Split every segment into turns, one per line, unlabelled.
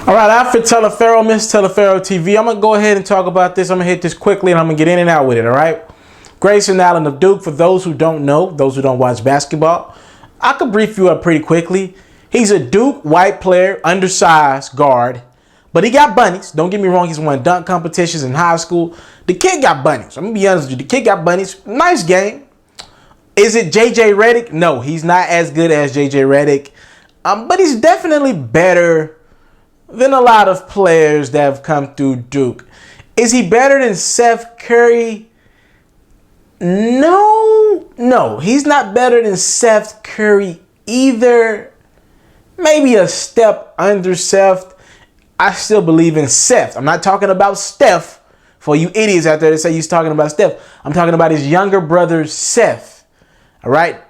All right, Alfred Telefero, Miss Telefero TV. I'm going to go ahead and talk about this. I'm going to hit this quickly and I'm going to get in and out with it, all right? Grayson Allen of Duke, for those who don't know, those who don't watch basketball, I could brief you up pretty quickly. He's a Duke white player, undersized guard, but he got bunnies. Don't get me wrong, he's won dunk competitions in high school. The kid got bunnies. I'm going to be honest with you. The kid got bunnies. Nice game. Is it J.J. Redick? No, he's not as good as J.J. Redick, but he's definitely better than a lot of players that have come through Duke. Is he better than Seth Curry? No, he's not better than Seth Curry either. Maybe a step under Seth. I still believe in Seth. I'm not talking about Steph. For you idiots out there that say he's talking about Steph, I'm talking about his younger brother, Seth. All right?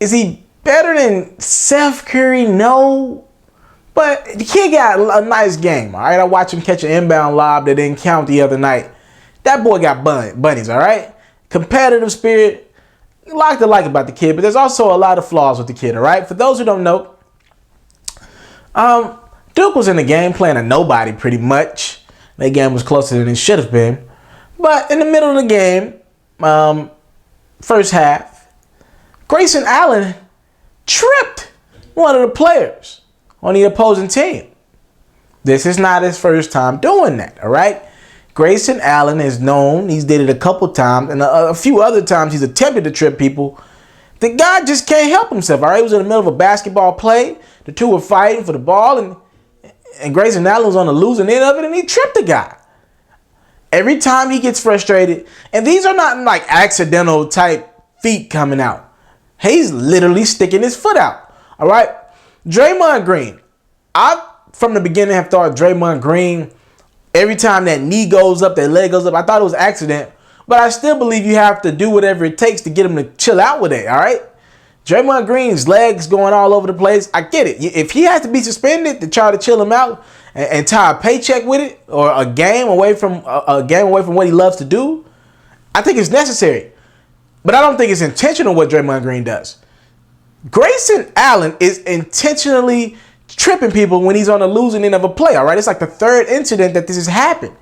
Is he better than Seth Curry? No. But the kid got a nice game, all right? I watched him catch an inbound lob that didn't count the other night. That boy got bunnies, all right? Competitive spirit. A lot to like about the kid, but there's also a lot of flaws with the kid, all right? For those who don't know, Duke was in the game playing a nobody pretty much. That game was closer than it should have been. But in the middle of the game, first half, Grayson Allen tripped one of the players on the opposing team. This is not his first time doing that, all right? Grayson Allen is known. He's did it a couple times, and a few other times he's attempted to trip people. The guy just can't help himself, all right? He was in the middle of a basketball play. The two were fighting for the ball, and Grayson Allen was on the losing end of it, and he tripped the guy. Every time he gets frustrated, and these are not like accidental type feet coming out. He's literally sticking his foot out, all right? Draymond Green. I, from the beginning, have thought Draymond Green, every time that knee goes up, that leg goes up, I thought it was an accident. But I still believe you have to do whatever it takes to get him to chill out with it, all right? Draymond Green's legs going all over the place. I get it. If he has to be suspended to try to chill him out and tie a paycheck with it, or a game away from what he loves to do, I think it's necessary. But I don't think it's intentional what Draymond Green does. Grayson Allen is intentionally tripping people when he's on the losing end of a play, all right? It's like the third incident that this has happened.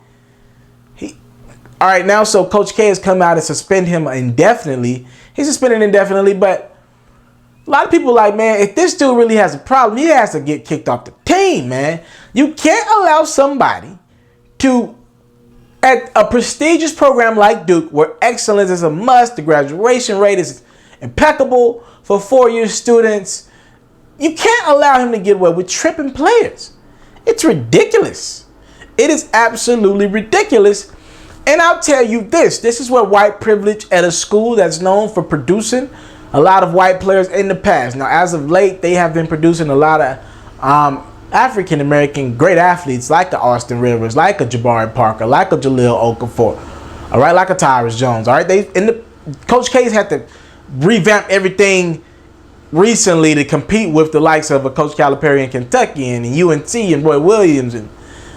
All right, now, so Coach K has come out and suspend him indefinitely. He's suspended indefinitely, but a lot of people are like, man, if this dude really has a problem, he has to get kicked off the team, man. You can't allow somebody to, at a prestigious program like Duke, where excellence is a must, the graduation rate is impeccable for four-year students, you can't allow him to get away with tripping players. It's ridiculous. It is absolutely ridiculous. And I'll tell you this is where white privilege at a school that's known for producing a lot of white players in the past. Now, as of late, they have been producing a lot of African-American great athletes like the Austin Rivers, like a Jabari Parker, like a Jahlil Okafor, all right, like a Tyrus Jones, all right? Coach K's had to revamp everything recently to compete with the likes of a Coach Calipari in Kentucky and UNC and Roy Williams and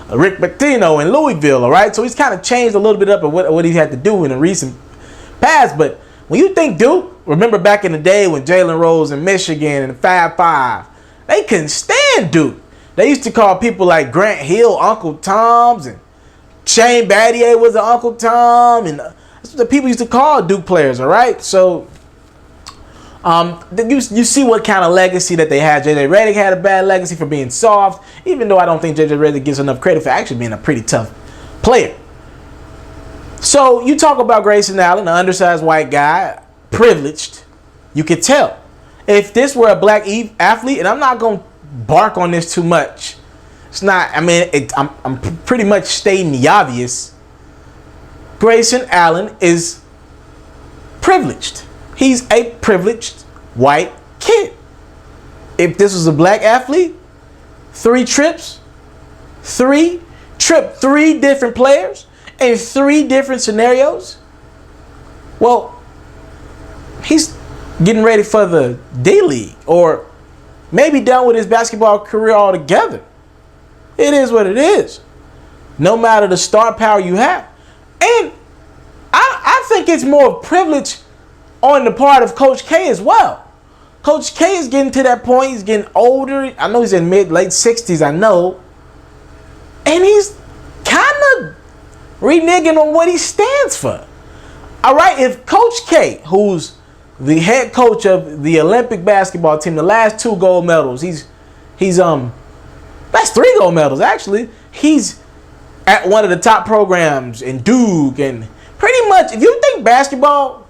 Rick Pitino in Louisville, all right? So he's kind of changed a little bit up of what he had to do in the recent past. But when you think Duke, remember back in the day when Jalen Rose in Michigan and the Fab Five, they couldn't stand Duke. They used to call people like Grant Hill Uncle Toms, and Shane Battier was an Uncle Tom, and that's what the people used to call Duke players, all right? So you see what kind of legacy that they had. J.J. Redick had a bad legacy for being soft, even though I don't think J.J. Redick gives enough credit for actually being a pretty tough player. So you talk about Grayson Allen, an undersized white guy, privileged. You could tell. If this were a black athlete, and I'm not going to bark on this too much. It's not, I mean, I'm pretty much stating the obvious. Grayson Allen is privileged. He's a privileged white kid. If this was a black athlete, three different players in three different scenarios, well, he's getting ready for the D-League or maybe done with his basketball career altogether. It is what it is. No matter the star power you have. And I think it's more privilege on the part of Coach K as well. Coach K is getting to that point. He's getting older. I know he's in late 60s, I know. And he's kind of reneging on what he stands for. All right, if Coach K, who's the head coach of the Olympic basketball team, the last 2 gold medals, that's 3 gold medals actually. He's at one of the top programs in Duke, and pretty much, if you think basketball,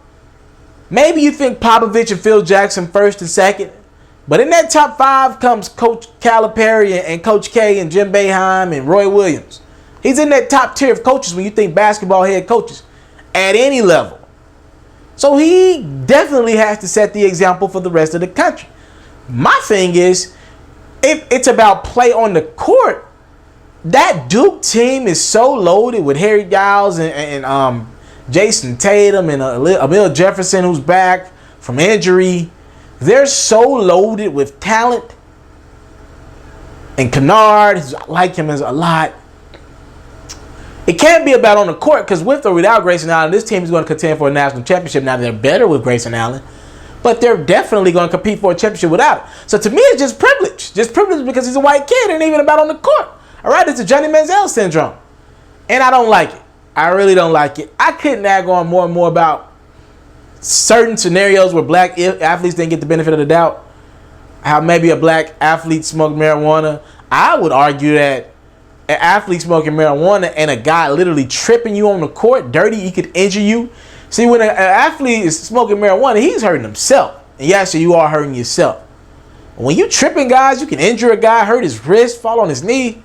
maybe you think Popovich and Phil Jackson first and second, but in that top 5 comes Coach Calipari and Coach K and Jim Boeheim and Roy Williams. He's in that top tier of coaches when you think basketball head coaches at any level. So he definitely has to set the example for the rest of the country. My thing is, if it's about play on the court, that Duke team is so loaded with Harry Giles and Jason Tatum and Emil Jefferson, who's back from injury. They're so loaded with talent. And Kennard, I like him a lot. It can't be about on the court, because with or without Grayson Allen, this team is going to contend for a national championship. Now, they're better with Grayson Allen, but they're definitely going to compete for a championship without it. So to me, it's just privilege. Just privilege because he's a white kid. It ain't even about on the court. All right, it's a Johnny Manziel syndrome. And I don't like it. I really don't like it. I couldn't nag on more and more about certain scenarios where black athletes didn't get the benefit of the doubt. How maybe a black athlete smoked marijuana. I would argue that an athlete smoking marijuana and a guy literally tripping you on the court, dirty, he could injure you. See, when an athlete is smoking marijuana, he's hurting himself. And yes, you are hurting yourself. When you tripping guys, you can injure a guy, hurt his wrist, fall on his knee.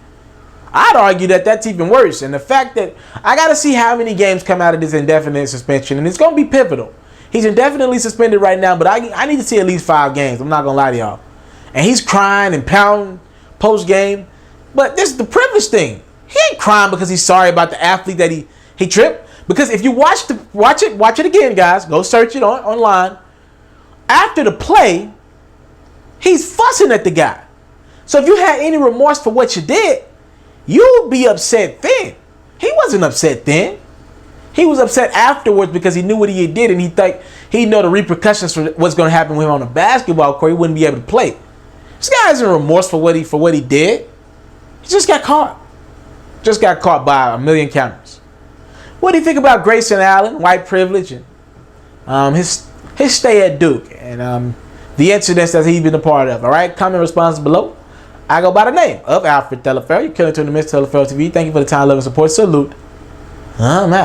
I'd argue that that's even worse. And the fact that I got to see how many games come out of this indefinite suspension, and it's going to be pivotal. He's indefinitely suspended right now, but I need to see at least 5 games. I'm not going to lie to y'all. And he's crying and pounding post-game. But this is the privilege thing. He ain't crying because he's sorry about the athlete that he tripped. Because if you watch it again, guys. Go search it online. After the play, he's fussing at the guy. So if you had any remorse for what you did, you would be upset then. He wasn't upset then. He was upset afterwards because he knew what he did, and he know the repercussions for what's going to happen with him on the basketball court. He wouldn't be able to play. This guy isn't remorse for what he did. He just got caught. Just got caught by a million cameras. What do you think about Grayson Allen, white privilege, and his stay at Duke, and the incidents that he's been a part of? All right, comment response below. I go by the name of Alfred Telefair. You're killing to the Mr. Telefair TV. Thank you for the time, love, and support. Salute. I'm out.